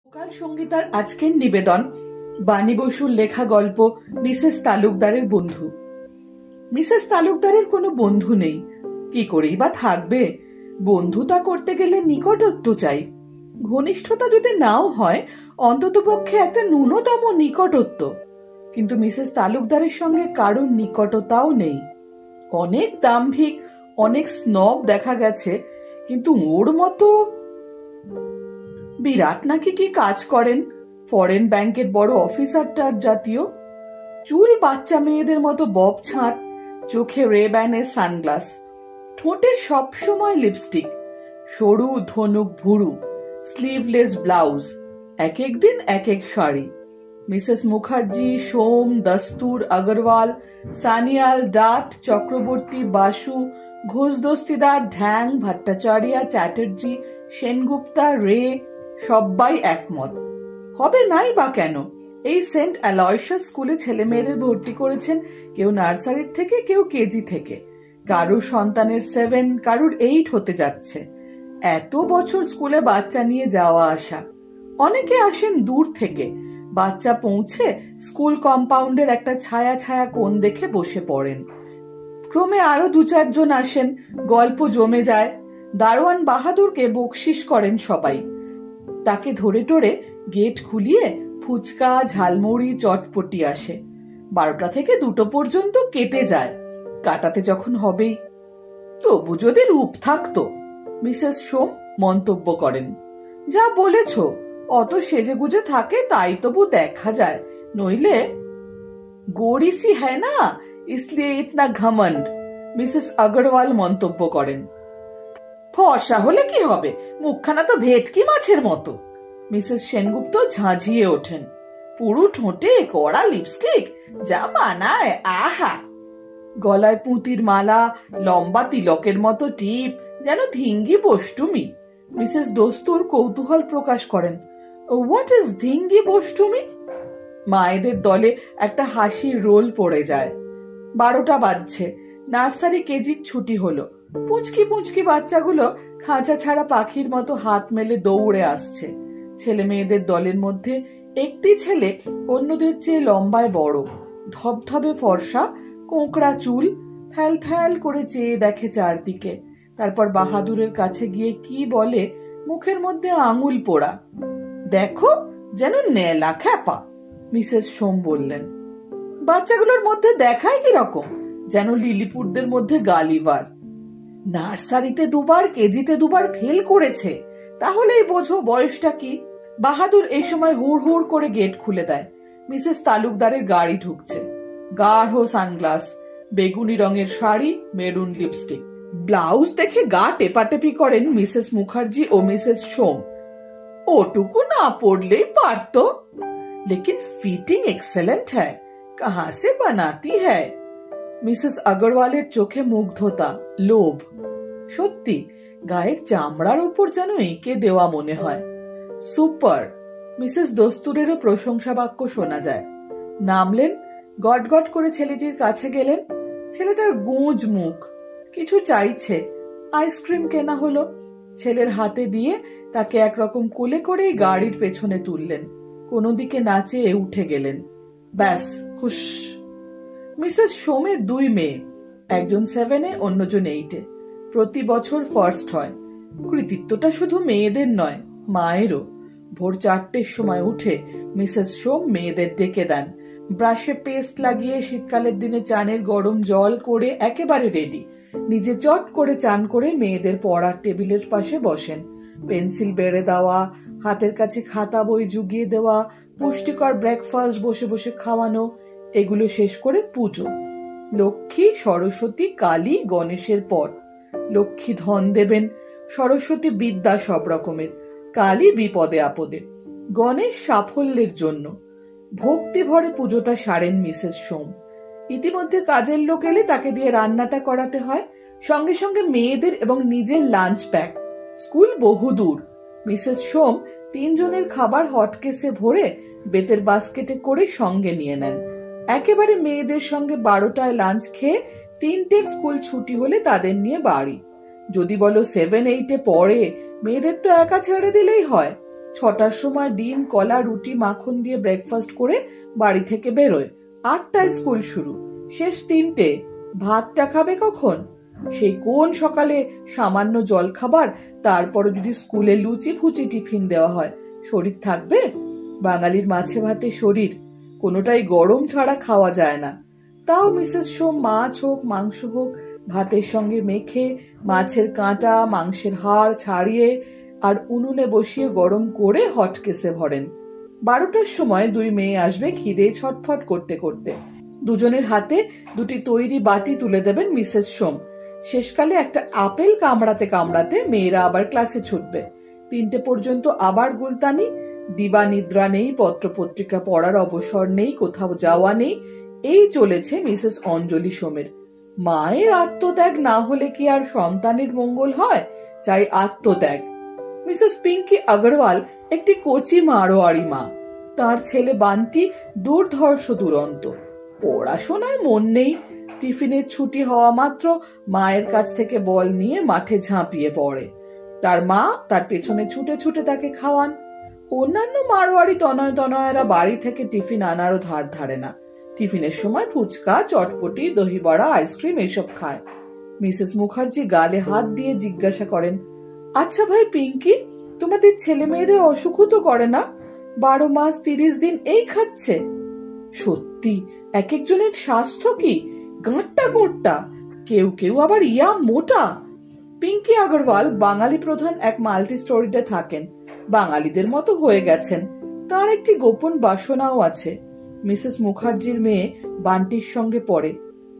Local সঙ্গীতার আজকের নিবেদন বাণী বসুর লেখা গল্প মিসেস তালুকদারের বন্ধু। মিসেস তালুকদারের কোনো বন্ধু নেই, কি করেই বা থাকবে? বন্ধুতা করতে গেলে নিকটত্ব চাই। ঘনিষ্ঠতা যদি নাও হয়, অন্ততপক্ষে একটা ন্যূনতম নিকটত্ব। কিন্তু মিসেস তালুকদারের সঙ্গে কারোর নিকটতাও নেই। অনেক দাম্ভিক, অনেক স্নব দেখা গেছে, কিন্তু ওর মতো বিরাট নাকি কি কাজ করেন, ফরেন ব্যাংকের বড় অফিসারটার জাতীয়। চুল বাচ্চা মেয়েদের মতো বব ছাঁট, চোখে রেব্যানের সানগ্লাস, ঠোঁটে সবসময় লিপস্টিক, সরু ধনুক ভুরু, স্লিভলেস ব্লাউজ, এক এক দিন এক এক শাড়ি। মিসেস মুখার্জি, সোম, দস্তুর, আগরওয়াল, সানিয়াল, ডাট, চক্রবর্তী, বাসু, ঘোষ, দস্তিদার, ঢ্যাং, ভট্টাচার্য, চ্যাটার্জি, সেনগুপ্তা, রে সবাই একমত। হবে নাই বা কেন? এই সেন্ট অ্যালয়সিয়াস স্কুলে ছেলে মেয়েদের ভর্তি করেছেন, কেউ নার্সারির থেকে, কেউ কেজি থেকে। কারুর সন্তানের 7, কারুর 8 হতে যাচ্ছে। এত বছর স্কুলে বাচ্চা নিয়ে যাওয়া আসা। অনেকে আসেন দূর থেকে। বাচ্চা পৌঁছে স্কুল কম্পাউন্ডের একটা ছায়া ছায়া কোণ দেখে বসে পড়েন। ক্রমে আরো 2-4 জন আসেন, গল্প জমে যায়। দারোয়ান বাহাদুরকে বকশিস করেন সবাই। তাকে ধরে টরে গেট খুলিয়ে ফুচকা, ঝালমুড়ি, চটপটি আসে। 12টা থেকে 2টো পর্যন্ত কেটে যায়। কাটাতে যখন হবেই। তবু যদি রূপ থাকতো, মিসেস সোম মন্তব্য করেন। যা বলেছ, অত সেজেগুজে থাকে তাই তবু দেখা যায়, নইলে গোরি সি হ্যায় না, ইসলিয়ে ইতনা ঘমন্ড, মিসেস আগরওয়াল মন্তব্য করেন। ফর্সা হলে কি হবে, মুখখানা তো ভেটকি মাছের মতো। মিসেস সেনগুপ্ত ঝাঁঝিয়ে ওঠেন। পুরু ঠোঁটে কড়া লিপস্টিক, যা মানায়, আহা! গলায় পুঁতির মালা, লম্বা তিলকের মতো টিপ, যেন ধিঙ্গি বষ্টুমি। মিসেস দস্তুর কৌতূহল প্রকাশ করেন। হোয়াট ইজ ধিঙ্গি বষ্টুমি? মায়েদের দলে একটা হাসির রোল পড়ে যায়। 12টা বাজছে। নার্সারি কেজির ছুটি হলো। পুঁচকি পুঁচকি বাচ্চাগুলো খাঁচা ছাড়া পাখির মতো হাত মেলে দৌড়ে আসছে। ছেলে মেয়েদের দলের মধ্যে একটি ছেলে অন্যদের চেয়ে লম্বায় বড়, ধবধবে ফর্সা, কোঁকড়া চুল, ফ্যাল ফ্যাল করে চেয়ে দেখে চারদিকে। তারপর বাহাদুরের কাছে গিয়ে কি বলে, মুখের মধ্যে আঙুল পোড়া। দেখো, যেন নেলা খ্যাপা, মিসেস সোম বললেন। বাচ্চাগুলোর মধ্যে দেখায় কি রকম, যেন লিলিপুটদের মধ্যে গালিভার। নার্সারিতে 2বার, কেজিতে 2বার ফেল করেছে, তাহলেই বোঝো বয়সটা কি। বাহাদুর এই সময় হুড় হুড় করে গেট খুলে দেয়। মিসেস তালুকদারের গাড়ি ঢুকছে। গাঢ় সানগ্লাস, বেগুনি রঙের শাড়ি, মেরুন লিপস্টিক, ব্লাউজ দেখে গা টেপাটেপি করেন মিসেস মুখার্জি ও মিসেস সোম। ওটুকু না পড়লেই পারতো, লেকিন ফিটিং এক্সেলেন্ট হ্যায়, কাহাঁ সে বানাতি হ্যায়। মিসেস আগরওয়ালের চোখে মুগ্ধতা, লোভ। সত্যি গায়ের চামড়ার উপর যেন এঁকে দেওয়া মনে হয়। সুপার। মিসেস দস্তুরেরও প্রশংসা বাক্য শোনা যায়। নামলেন, গট গট করে ছেলেটির কাছে গেলেন। ছেলেটার গুঁজ মুখ, কিছু চাইছে। আইসক্রিম কেনা হলো। ছেলের হাতে দিয়ে তাকে একরকম কোলে করেই গাড়ির পেছনে তুললেন। কোনো দিকে না চেয়ে উঠে গেলেন। ব্যাস, হুস। মিসেস সোমের 2 মেয়ে, একজন 7-এ, অন্যজন 8-এ। প্রতি বছর ফার্স্ট হয়। কৃতিত্বটা শুধু মেয়েদের নয়, মায়েরও। ভোর 4টের সময় উঠে মিসেস সোম মেয়েদের ডেকে দেন। ব্রাশে পেস্ট লাগিয়ে শীতকালের দিনে চানের গরম জল করে একেবারে রেডি। নিজে চট করে চান করে মেয়েদের পড়ার টেবিলের পাশে বসেন। পেন্সিল বেড়ে দেওয়া, হাতের কাছে খাতা বই জুগিয়ে দেওয়া, পুষ্টিকর ব্রেকফাস্ট বসে বসে খাওয়ানো, এগুলো শেষ করে পুজো। লক্ষ্মী, সরস্বতী, কালী, গণেশের পর। লক্ষ্মী ধন দেবেন, সরস্বতী বিদ্যা সব রকমের, কালী বিপদে আপদে, গণেশ সাফল্যের জন্য। ভক্তি ভরে পুজোটা সারেন মিসেস সোম। ইতিমধ্যে কাজের লোক এলে তাকে দিয়ে রান্নাটা করাতে হয়। সঙ্গে সঙ্গে মেয়েদের এবং নিজের লাঞ্চ প্যাক। স্কুল বহুদূর। মিসেস সোম 3 জনের খাবার হটকেসে ভরে বেতের বাস্কেটে করে সঙ্গে নিয়ে নেন। একেবারে মেয়েদের সঙ্গে 12টায় লাঞ্চ খেয়ে 3টের স্কুল ছুটি হলে তাদের নিয়ে বাড়ি। যদি বলো 7-8-এ পড়ে, মেয়েদের তো একা ছেড়ে দিলেই হয়। 6টার সময় ডিম, কলা, রুটি, মাখন দিয়ে ব্রেকফাস্ট করে বাড়ি থেকে বেরোয়। 8টায় স্কুল শুরু, শেষ 3টে। ভাতটা খাবে কখন? সেই কোন সকালে সামান্য জল খাবার, তারপরে যদি স্কুলে লুচি ফুচি টিফিন দেওয়া হয়, শরীর থাকবে? বাঙালির মাছে ভাতে শরীর, কোনোটাই গরম ছাড়া খাওয়া যায় না। তাও মিসেস সোম মাছ হোক মাংস হোক ভাতের সঙ্গে মেখে, মাছের কাঁটা মাংসের হাড় ছাড়িয়ে আর উনুনে বসিয়ে গরম করে হটকেসে ভরেন। 12টার সময় 2 মেয়ে আসবে খিদে ছটফট করতে করতে। দুজনের হাতে 2টি তৈরি বাটি তুলে দেবেন মিসেস সোম। শেষকালে একটা আপেল কামড়াতে কামড়াতে মেয়েরা আবার ক্লাসে ছুটবে। 3টে পর্যন্ত আবার গুলতানি। দিবা নিদ্রা নেই, পত্রপত্রিকা পড়ার অবসর নেই, কোথাও যাওয়া নেই। এই চলেছে মিসেস অঞ্জলি সোমের। মায়ের আত্মত্যাগ না হলে কি আর সন্তানের মঙ্গল হয়? চাই আত্মত্যাগ। মিসেস পিঙ্কি আগরওয়াল একটি কচি মারোয়ারি মা। তার ছেলে বান্টি দুর্ধর্ষ দুরন্ত, পড়াশোনায় মন নেই। টিফিনের ছুটি হওয়া মাত্র মায়ের কাছ থেকে বল নিয়ে মাঠে ঝাঁপিয়ে পড়ে। তার মা তার পেছনে ছুটে ছুটে তাকে খাওয়ান। অন্যান্য মারোয়ারি তনয়েরা বাড়ি থেকে টিফিন আনারও ধার ধারে না। টিফিনের সময় ফুচকা, চটপটি, দহিবড়া, আইসক্রিম এসব খায়। মিসেস মুখার্জি গালে হাত দিয়ে জিজ্ঞাসা করেন, আচ্ছা ভাই পিঙ্কি, তোমাদের ছেলে মেয়েদের অসুখও তো করে না? 12 মাস 30 দিন এই খাচ্ছে। সত্যি এক একজনের স্বাস্থ্য কি গাঁটটা গোট্টা, কেউ কেউ আবার ইয়া মোটা। পিঙ্কি আগরওয়াল বাঙালি প্রধান এক মাল্টি স্টোরিতে থাকেন, বাঙালিদের মতো হয়ে গেছেন। তার একটি গোপন বাসনাও আছে। মিসেস মুখার্জির মেয়ে বান্টির সঙ্গে পড়ে,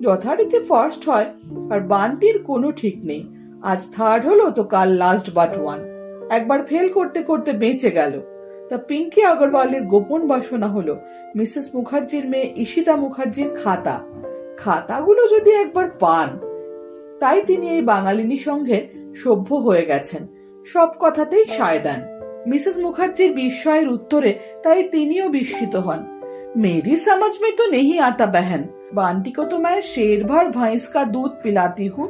যথারীতি ফার্স্ট হয়, আর বান্টির কোনো ঠিক নেই। আজ 3rd হলো তো কাল লাস্ট বাট 1। একবার ফেল করতে করতে বেঁচে গেল। তা পিঙ্কি আগরওয়ালের গোপন বাসনা হলো মিসেস মুখার্জির মেয়ে ঈশিতা মুখার্জির খাতাগুলো যদি একবার পান। তাই তিনি এই বাঙালিনী সঙ্গে সভ্য হয়ে গেছেন, সব কথাতেই সায় দেন। মিসেস মুখার্জির বিস্ময়ের উত্তরে তাই তিনিও বিস্মিত হন। मेरी समझ में तो नहीं आता बहन, बांटी को तो मैं शेर भर भैंस का दूध पिलाती हूँ,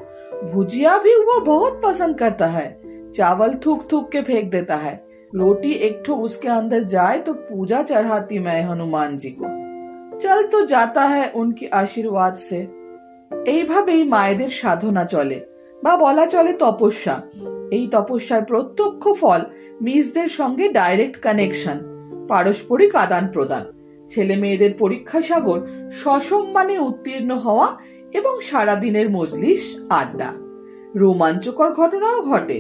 भुजिया भी वो बहुत पसंद करता है, चावल थूक थूक के फेंक देता है, रोटी एक ठो उसके अंदर जाए तो पूजा चढ़ाती मैं हनुमान जी को, चल तो जाता है उनकी आशीर्वाद से। এইভাবেই মায়েদের সাধনা চলে, বা বলা চলে তপস্যা। এই তপস্যার প্রত্যক্ষ ফল মিসদের সঙ্গে ডাইরেক্ট কানেকশন, পারস্পরিক আদান প্রদান, ছেলে মেয়েদের পরীক্ষা সাগর সসম্মানে উত্তীর্ণ হওয়া এবং সারাদিনের মজলিস আড্ডা। রোমাঞ্চকর ঘটনাও ঘটে,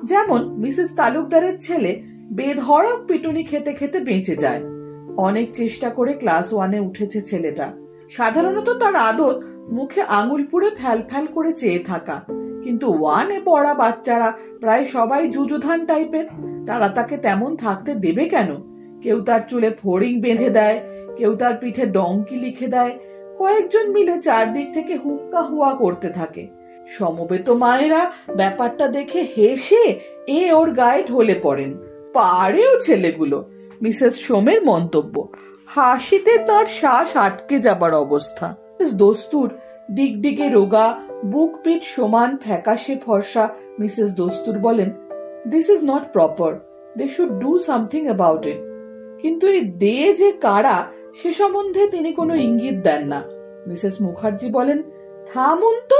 যেমন মিসেস তালুকদারের ছেলে বেধড়ক পিটুনি খেতে খেতে বেঁচে যায়। অনেক চেষ্টা করে ক্লাস 1-এ উঠেছে ছেলেটা। সাধারণত তার আদত মুখে আঙুল পুড়ে ফ্যাল ফ্যাল করে চেয়ে থাকা, কিন্তু 1-এ পড়া বাচ্চারা প্রায় সবাই যুযুধান টাইপের। তারা তাকে তেমন থাকতে দেবে কেন? কেউ তার চুলে ফড়িং বেঁধে দেয়, কেউ তার পিঠে ডঙ্কি লিখে দেয়, কয়েকজন মিলে চারদিক থেকে হুক্কা হুয়া করতে থাকে। সমবেত মায়েরা ব্যাপারটা দেখে হেসে ওর গায়ে ঢলে পড়েন। পারেও ছেলেগুলো, মিসেস সোমের মন্তব্য। হাসিতে তার শ্বাস আটকে যাবার অবস্থা। দস্তুর ডিগডিগে রোগা, বুক পিঠ সমান ফ্যাকাশে ফর্সা মিসেস দস্তুর বলেন, this is not proper, they should do something about it. কিন্তু এই দে যে কারা সে সম্বন্ধে তিনি কোনো ইঙ্গিত দেন না। মিসেস মুখার্জি বলেন, থামুন তো,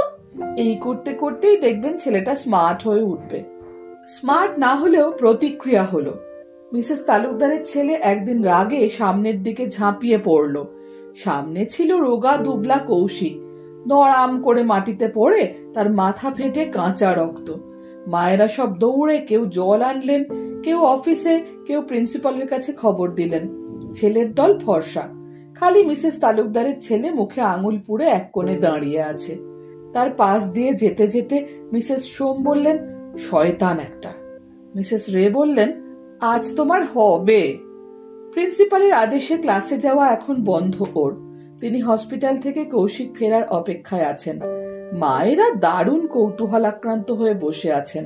এই করতে করতেই দেখবেন ছেলেটা স্মার্ট হয়ে উঠবে। স্মার্ট না হলেও প্রতিক্রিয়া হলো। মিসেস তালুকদারের ছেলে একদিন রাগে সামনের দিকে ঝাঁপিয়ে পড়ল। সামনে ছিল রোগা দুবলা কৌশিক, দড়াম করে মাটিতে পড়ে তার মাথা ফেটে কাঁচা রক্ত। মায়েরা সব দৌড়ে কেউ জল আনলেন, কেউ অফিসে, কেউ প্রিন্সিপালের কাছে খবর দিলেন। ছেলের দল ফর্সা, খালি মিসেস তালুকদারের ছেলে মুখে আঙুল পুড়ে এক কোণে দাঁড়িয়ে আছে। তার পাশ দিয়ে যেতে যেতে মিসেস সোম বললেন, শয়তান একটা। মিসেস রে বললেন, আজ তোমার হবে। প্রিন্সিপালের আদেশে ক্লাসে যাওয়া এখন বন্ধ ওর। তিনি হসপিটাল থেকে কৌশিক ফেরার অপেক্ষায় আছেন। মায়েরা দারুণ কৌতূহলাক্রান্ত হয়ে বসে আছেন।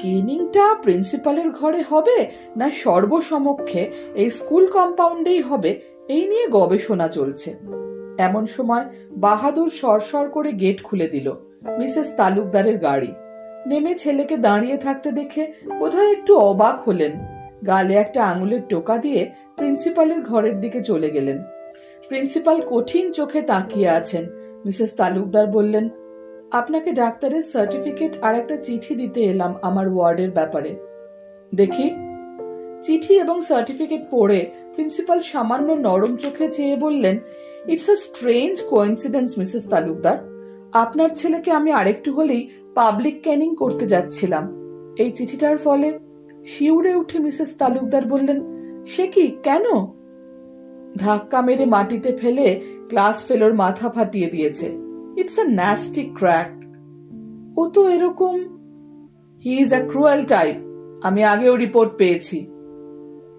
কেনিংটা প্রিন্সিপালের ঘরে হবে না সর্বসমক্ষে এই স্কুল কম্পাউন্ডেই হবে, এই নিয়ে গবেষণা চলছে। এমন সময় বাহাদুর সরসর করে গেট খুলে দিল। মিসেস তালুকদারের গাড়ি। নেমে ছেলেকে দাঁড়িয়ে থাকতে দেখে বোধহয় একটু অবাক হলেন। গালে একটা আঙুলের টোকা দিয়ে প্রিন্সিপালের ঘরের দিকে চলে গেলেন। প্রিন্সিপাল কঠিন চোখে তাকিয়ে আছেন। মিসেস তালুকদার বললেন, আপনাকে ডাক্তারের সার্টিফিকেট আর একটা চিঠি দিতে এলাম আমার ওয়ার্ডের ব্যাপারে। দেখি। চিঠি এবং সার্টিফিকেট পড়ে প্রিন্সিপাল সামান্য নরম চোখে চেয়ে বললেন, it's a strange coincidence Mrs Talukdar. আপনার ছেলেকে আমি আরেকটু হলেই পাবলিক ক্যানিং করতে যাচ্ছিলাম। এই চিঠিটার ফলে। শিউরে উঠে মিসেস তালুকদার বললেন, সে কি, কেন? ধাক্কা মেরে মাটিতে ফেলে ক্লাস ফেলোর মাথা ফাটিয়ে দিয়েছে। It's a nasty crack. ও তো এরকম। He is a cruel type. আমি আগেও রিপোর্ট পেয়েছি।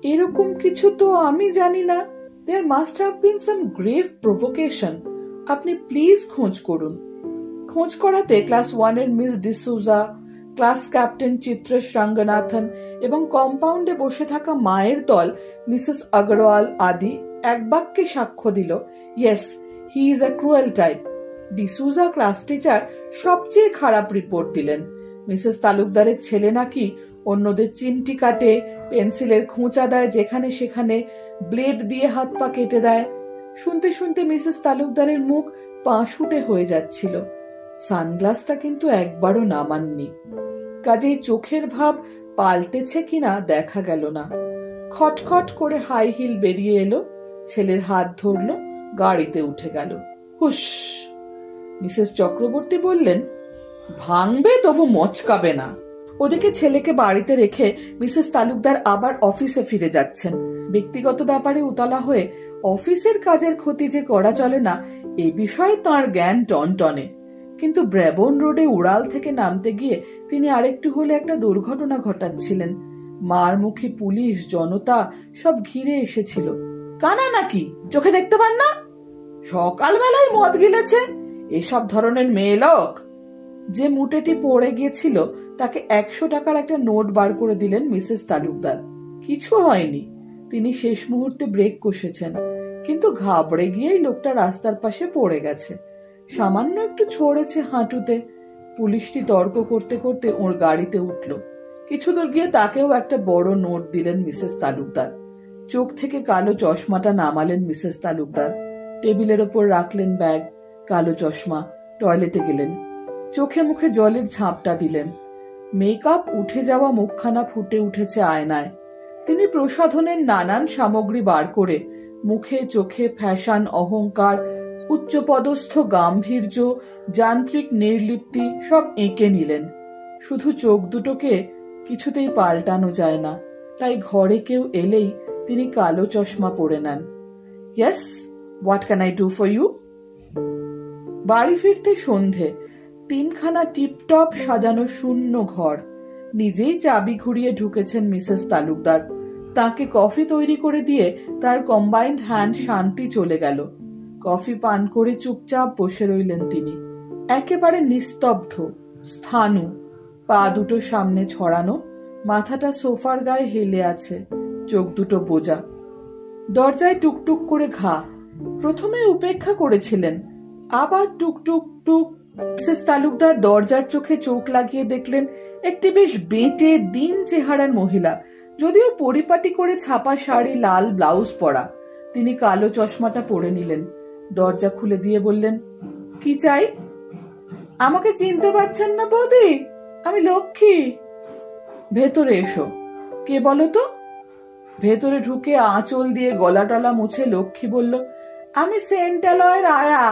এরকম কিছু তো আমি জানি না। There must have been some grave provocation. আপনি প্লিজ খোঁজ করুন। খোঁজ করাতে ক্লাস 1-এর Miss D'Souza, class captain Chitresh Ranganathan এবং কম্পাউন্ডে বসে থাকা মায়ের দল মিসেস আগরওয়াল আদি এক বাক্যে সাক্ষ্য দিল, yes, he is a cruel type. D'Souza class teacher সবচেয়ে খারাপ রিপোর্ট দিলেন। মিসেস তালুকদারের ছেলে নাকি অন্যদের চিমটি কাটে, পেন্সিলের খোঁচা দেয় যেখানে সেখানে, ব্লেড দিয়ে হাত পা কেটে দেয়। শুনতে শুনতে মিসেস তালুকদারের মুখ পাঁশুটে হয়ে যাচ্ছিল। সানগ্লাসটা কিন্তু একবারও নামাননি। কাজেই চোখের ভাব পাল্টেছে কিনা দেখা গেল না। খটখট করে হাই হিল বেরিয়ে এলো, ছেলের হাত ধরল, গাড়িতে উঠে গেল। হুস। মিসেস চক্রবর্তী বললেন, ভাঙবে তবু মচকাবে না। ওদিকে ছেলেকে বাড়িতে রেখে মিসেস তালুকদার আবার অফিসে ফিরে যাচ্ছেন। ব্যক্তিগত ব্যাপারে উতলা হয়ে অফিসের কাজের ক্ষতি যে করা চলে না, এ বিষয়ে তাঁর জ্ঞান টনটনে। কিন্তু ব্রেবন রোডে উড়াল থেকে নামতে গিয়ে তিনি আরেকটু হলে একটা দুর্ঘটনা ঘটাচ্ছিলেন। মারমুখী পুলিশ, জনতা সব ঘিরে এসেছিল। কানা নাকি, চোখে দেখতে পান না? সকালবেলায় মদ গিলেছে, এসব ধরনের মেয়ে লোক। যে মুটেটি পড়ে গিয়েছিল তাকে 100 টাকার একটা নোট বার করে দিলেন মিসেস তালুকদার। কিছু হয়নি। তিনি শেষ মুহূর্তে ব্রেক কষেছেন, কিন্তু ঘাবড়ে গিয়েই লোকটা রাস্তার পাশে পড়ে গেছে। সামান্য একটু ছড়েছে হাঁটুতে। পুলিশটি তর্ক করতে করতে ওর গাড়িতে উঠল। কিছু দূর গিয়ে তাকেও একটা বড় নোট দিলেন মিসেস তালুকদার। চোখ থেকে কালো চশমাটা নামালেন মিসেস তালুকদার। টেবিলের ওপর রাখলেন ব্যাগ, কালো চশমা। টয়লেটে গেলেন। চোখে মুখে জলের ঝাঁপটা দিলেন। মেকআপ উঠে যাওয়া মুখখানা ফুটে উঠেছে আয়নায়। তিনি প্রসাধনের নানান সামগ্রী বার করে মুখে চোখে ফ্যাশন, অহংকার, উচ্চপদস্থ গাম্ভীর্য, যান্ত্রিক নির্লিপ্তি সব এঁকে নিলেন। শুধু চোখ দুটোকে কিছুতেই পাল্টানো যায় না, তাই ঘরে কেউ এলেই তিনি কালো চশমা পরে নেন। Yes, what can I do for you? বাড়ি ফিরতে সন্ধে। 3খানা টিপটপ সাজানো শূন্য ঘর। নিজেই চাবি ঘুরিয়ে ঢুকেছেন মিসেস তালুকদার। তাকে কফি তৈরি করে দিয়ে তার কম্বাইন্ড হ্যান্ড শান্তি চলে গেল। কফি পান করে চুপচাপ বসে রইলেন তিনি, একেবারে নিস্তব্ধ, স্থাণু। পা দুটো সামনে ছড়ানো, মাথাটা সোফার গায়ে হেলে আছে, চোখ দুটো বোজা। দরজায় টুকটুক করে ঘা। প্রথমে উপেক্ষা করেছিলেন, আবার টুকটুক টুক। মিসেস তালুকদার দরজার চোখে চোখ লাগিয়ে দেখলেন একটি বেশ বেঁটে দিন চেহারার মহিলা, যদিও পরিপাটি করে ছাপা শাড়ি, লাল ব্লাউজ পরা। তিনি কালো চশমাটা পরে নিলেন, দরজা খুলে দিয়ে বললেন, কি চাই? আমাকে চিনতে পারছেন না বৌদি? আমি লক্ষ্মী। ভেতরে এসো। কে বলো তো? ভেতরে ঢুকে আঁচল দিয়ে গলা টলা মুছে লক্ষ্মী বলল, আমি সেন্টালয়ের আয়া।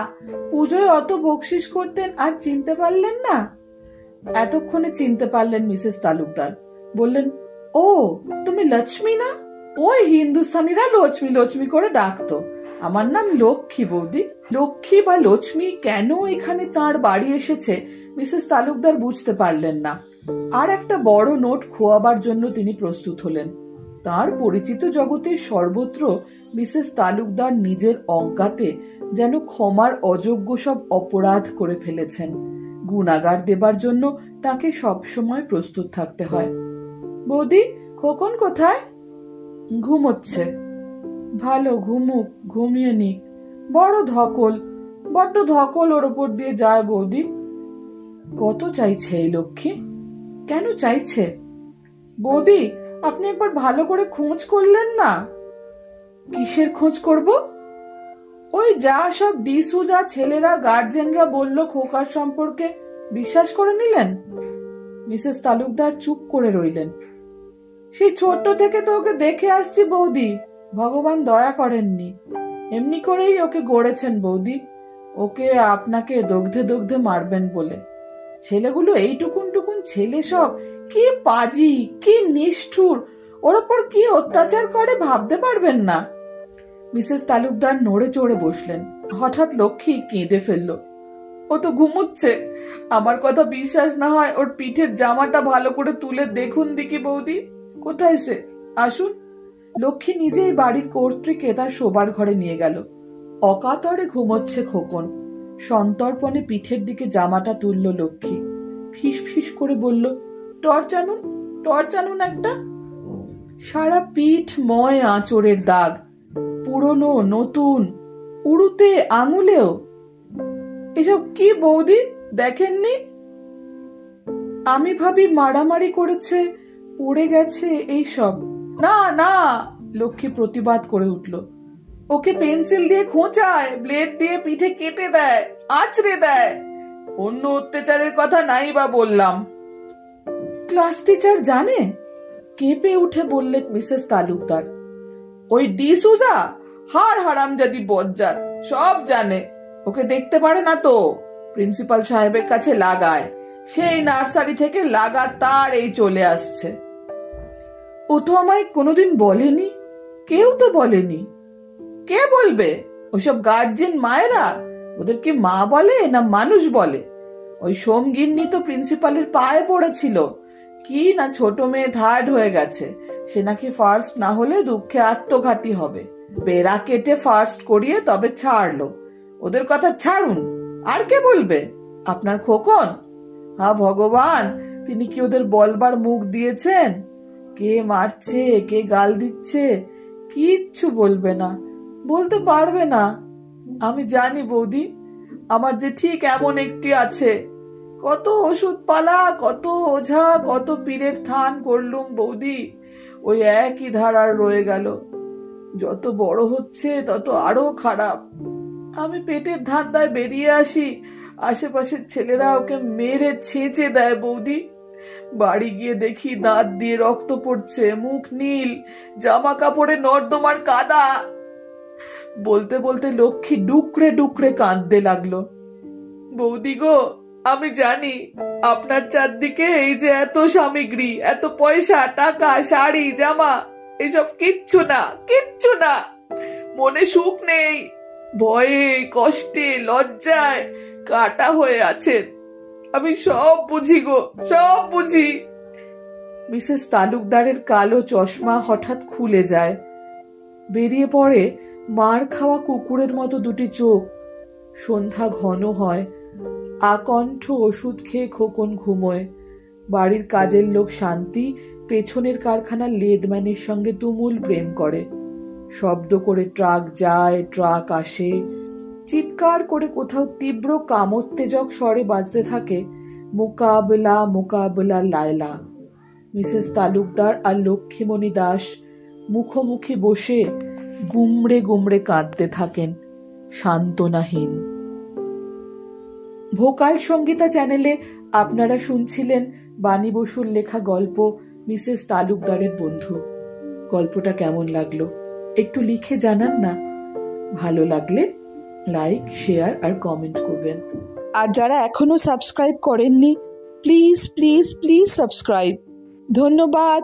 পুজোয় অত বকশিস করতেন, আর চিনতে পারলেন না? এতক্ষণে চিনতে পারলেন মিসেস তালুকদার। বললেন, ও তুমি লক্ষ্মী না? ওই হিন্দুস্তানিরা লক্ষ্মী লক্ষ্মী করে ডাকতো। আমার নাম লক্ষ্মী বৌদি। লক্ষ্মী বা লক্ষ্মী কেন এখানে তার বাড়ি এসেছে মিসেস তালুকদার বুঝতে পারলেন না। আর একটা বড় নোট খোয়াবার জন্য তিনি প্রস্তুত হলেন। তার পরিচিত জগতের সর্বত্র মিসেস তালুকদার নিজের অজ্ঞাতে যেন ক্ষমার অযোগ্য সব অপরাধ করে ফেলেছেন। গুণাগার দেবার জন্য তাকে সবসময় প্রস্তুত থাকতে হয়। বৌদি, খোকন কোথায়? ঘুমোচ্ছে। ভালো, ঘুমুক, ঘুমিয়ে নিক। বড় ধকল, বড্ড ধকল ওর ওপর দিয়ে যায় বৌদি। কত চাইছে এই লক্ষ্মী? কেন চাইছে? বৌদি, আপনি একবার ভালো করে খোঁজ করলেন না? কিসের খোঁজ করব? ওই যা সব ডিসুজা ছেলেরা গার্জেনরা বলল খোকার সম্পর্কে বিশ্বাস করে নিলেন? মিসেস তালুকদার চুপ করে রইলেন। সেই ছোট্ট থেকে তো ওকে দেখে আসছি বৌদি, ভগবান দয়া করেননি, এমনি করেই ওকে গড়েছেন বৌদি, ওকে আপনাকে দগ্ধে দগ্ধে মারবেন বলে। ছেলেগুলো এইটুকুন টুকুন ছেলে সব, কি পাজি, কি নিষ্ঠুর, ওর ওপর কি অত্যাচার করে ভাবতে পারবেন না। মিসেস তালুকদার নড়ে চড়ে বসলেন। হঠাৎ লক্ষ্মী কেঁদে ফেলল। ও তো ঘুমুচ্ছে, আমার কথা বিশ্বাস না হয় ওর পিঠের জামাটা ভালো করে তুলে দেখুন দিকি বৌদি। কোথায় সে? আসুন। লক্ষ্মী নিজেই বাড়ির কর্ত্রীকে তার শোবার ঘরে নিয়ে গেল। অকাতরে ঘুমোচ্ছে খোকন। সন্তর্পণে পিঠের দিকে জামাটা তুলল লক্ষ্মী। ফিস ফিস করে বলল, টর্চ আনুন, টর্চ আনুন একটা। সারা পিঠ ময় আঁচড়ের দাগ, পুরনো নতুন, উড়ুতে আঙুলেও। এসব কি বৌদি, দেখেননি? আমি ভাবি মারামারি করেছে, পড়ে গেছে এইসব। না না, লক্ষ্মী প্রতিবাদ করে উঠল। ওকে পেন্সিল দিয়ে খোঁচায়, ব্লেড দিয়ে পিঠে কেটে দেয়, আঁচড়ে দেয়। অন্য অত্যাচারের কথা নাই বা বললাম। ক্লাস টিচার জানে? কেঁপে উঠে বললেন মিসেস তালুকদার। ওই ডিসুজা হার হারামজাদি বজ্জাত, সব জানে। ওকে দেখতে পারে না তো, প্রিন্সিপাল সাহেবের কাছে লাগায়, সেই নার্সারি থেকে লাগাতার এই চলে আসছে। ও তো আমায় কোনোদিন বলেনি, কেউ তো বলেনি। কে বলবে? ওসব গার্জেন মায়েরা, ওদের কি মা বলে না মানুষ বলে? ওই সোমগিন্নি তো প্রিন্সিপালের পায়ে পড়েছিল, কি না ছোট মেয়ে থার্ড হয়ে গেছে, সে নাকি ফার্স্ট না হলে দুঃখে আত্মঘাতী হবে, বেড়া কেটে ফার্স্ট করিয়ে তবে ছাড়লো। ওদের কথা ছাড়ুন, আর কে বলবে? আপনার খোকন? হা ভগবান, তিনি কি ওদের বলবার মুখ দিয়েছেন? কে মারছে, কে গাল দিচ্ছে, কিচ্ছু বলবে না, বলতে পারবে না। আমি জানি বৌদি, আমার যে ঠিক এমন একটি আছে। কত ওষুধ পালা, কত ওঝা, কত পীরের থান করলুম বৌদি, ওই একই ধারার রয়ে গেল। যত বড় হচ্ছে তত আরো খারাপ। আমি পেটের ধান্দায় বেরিয়ে আসি, আশেপাশের ছেলেরা ওকে মেরে ছেঁচে দেয় বৌদি। বাড়ি গিয়ে দেখি দাঁত দিয়ে রক্ত পড়ছে, মুখ নীল, জামা কাপড়ে নর্দমার কাদা। বলতে বলতে লক্ষ্মী ডুকরে ডুকরে কাঁদতে লাগলো। বৌদি গো, আমি জানি আপনার চারদিকে এই যে এত সামগ্রী, এত পয়সা, টাকা, শাড়ি, জামা, এসব কিচ্ছু না, কিচ্ছু না। মনে সুখ নেই, ভয়ে, কষ্টে, লজ্জায় কাটা হয়ে আছেন। আমি সব বুঝি গো, সব বুঝি। মিসেস তালুকদারের কালো চশমা হঠাৎ খুলে যায়। বেরিয়ে পড়ে মার খাওয়া কুকুরের মতো দুটি চোখ। সন্ধ্যা ঘন হয়। আকণ্ঠ ওষুধ খেয়ে খোকন ঘুমোয়। বাড়ির কাজের লোক শান্তি পেছনের কারখানার লেদম্যানের সঙ্গে তুমুল প্রেম করে। শব্দ করে ট্রাক যায়, ট্রাক আসে, চিৎকার করে কোথাও তীব্র কামোত্তেজক স্বরে বাজতে থাকে, মোকাবেলা মোকাবেলা লায়লা। মিসেস তালুকদার আর লক্ষ্মীমণি দাস মুখোমুখি বসে গুমড়ে গুমড়ে কাঁদতে থাকেন, সান্ত্বনাহীন। ভোকাল সঙ্গীতা চ্যানেলে আপনারা শুনছিলেন বাণী বসুর লেখা গল্প মিসেস তালুকদারের বন্ধু। গল্পটা কেমন লাগলো একটু লিখে জানান না। ভালো লাগলে লাইক, শেয়ার আর কমেন্ট করবেন। আর যারা এখনো সাবস্ক্রাইব করেননি, প্লিজ প্লিজ প্লিজ সাবস্ক্রাইব। ধন্যবাদ।